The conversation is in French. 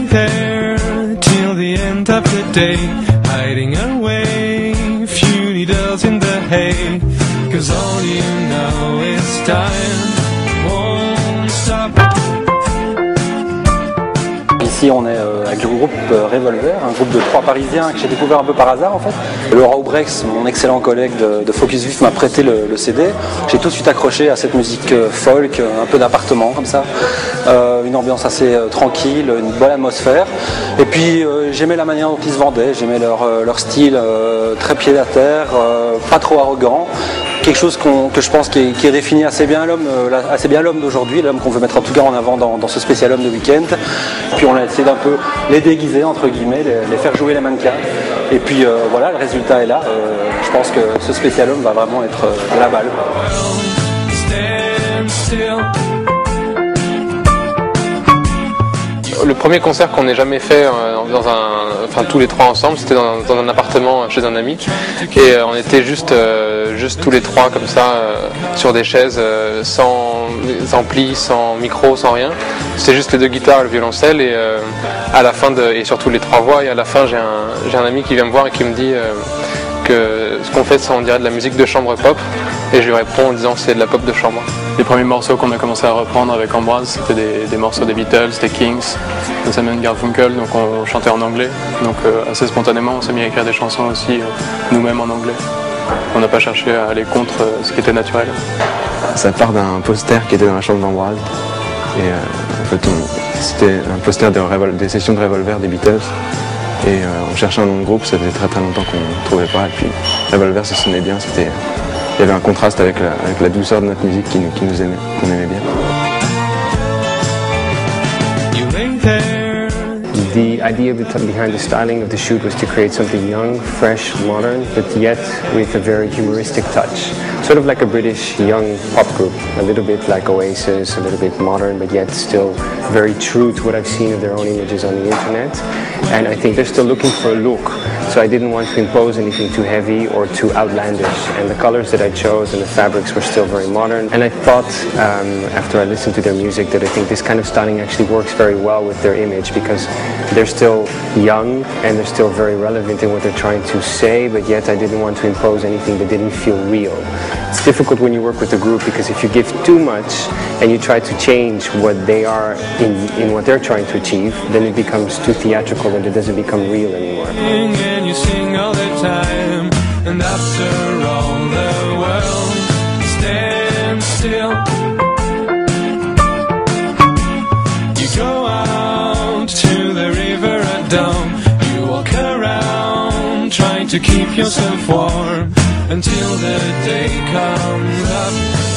wait there till the end of the day, hiding away, few needles in the hay, 'cause all you know is time won't stop. Ici on est avec le groupe Revolver, un groupe de 3 Parisiens que j'ai découvert un peu par hasard en fait. Laura Aubrex, mon excellent collègue de Focus Vif, m'a prêté le CD. J'ai tout de suite accroché à cette musique folk, un peu d'appartement comme ça, une ambiance assez tranquille, une bonne atmosphère. Et puis j'aimais la manière dont ils se vendaient, j'aimais leur style très pied à terre, pas trop arrogant. Quelque chose que je pense qui définit assez bien l'homme d'aujourd'hui, l'homme qu'on veut mettre en tout cas en avant dans ce spécial homme de week-end. Puis on a essayé d'un peu les déguiser entre guillemets, les faire jouer les mannequins. Et puis voilà, le résultat est là. Je pense que ce spécial homme va vraiment être à la balle. Le premier concert qu'on ait jamais fait tous les 3 ensemble, c'était dans un appartement chez un ami, et on était juste tous les 3 comme ça sur des chaises, sans ampli, sans micro, sans rien. C'était juste les 2 guitares, le violoncelle, et à la fin et surtout les 3 voix. Et à la fin, j'ai un ami qui vient me voir et qui me dit que ce qu'on fait, on dirait de la musique de chambre pop, et je lui réponds en disant c'est de la pop de chambre. Les premiers morceaux qu'on a commencé à reprendre avec Ambroise, c'était des morceaux des Beatles, des Kings, de Simon Garfunkel, donc on chantait en anglais. Donc assez spontanément, on s'est mis à écrire des chansons aussi nous-mêmes en anglais. On n'a pas cherché à aller contre ce qui était naturel. Ça part d'un poster qui était dans la chambre d'Ambroise. Et en fait, c'était un poster des sessions de Revolver des Beatles. Et on cherchait un nom de groupe, ça faisait très longtemps qu'on ne trouvait pas. Et puis Revolver, ça sonnait bien, il y avait un contraste avec la douceur de notre musique qu'on aimait bien. The idea behind the styling of the shoot was to create something young, fresh, modern, but yet with a very humoristic touch. Sort of like a British young pop group, a little bit like Oasis, a little bit modern, but yet still very true to what I've seen of their own images on the internet. And I think they're still looking for a look. So I didn't want to impose anything too heavy or too outlandish. And the colors that I chose and the fabrics were still very modern. And I thought, after I listened to their music, that I think this kind of styling actually works very well with their image, because they're still young and they're still very relevant in what they're trying to say, but yet I didn't want to impose anything that didn't feel real. It's difficult when you work with a group, because if you give too much and you try to change what they are in what they're trying to achieve, then it becomes too theatrical and it doesn't become real anymore. And you sing all the time, and after all the world stands still. You go out to the river at dawn, you walk around trying to keep yourself warm until the day comes up.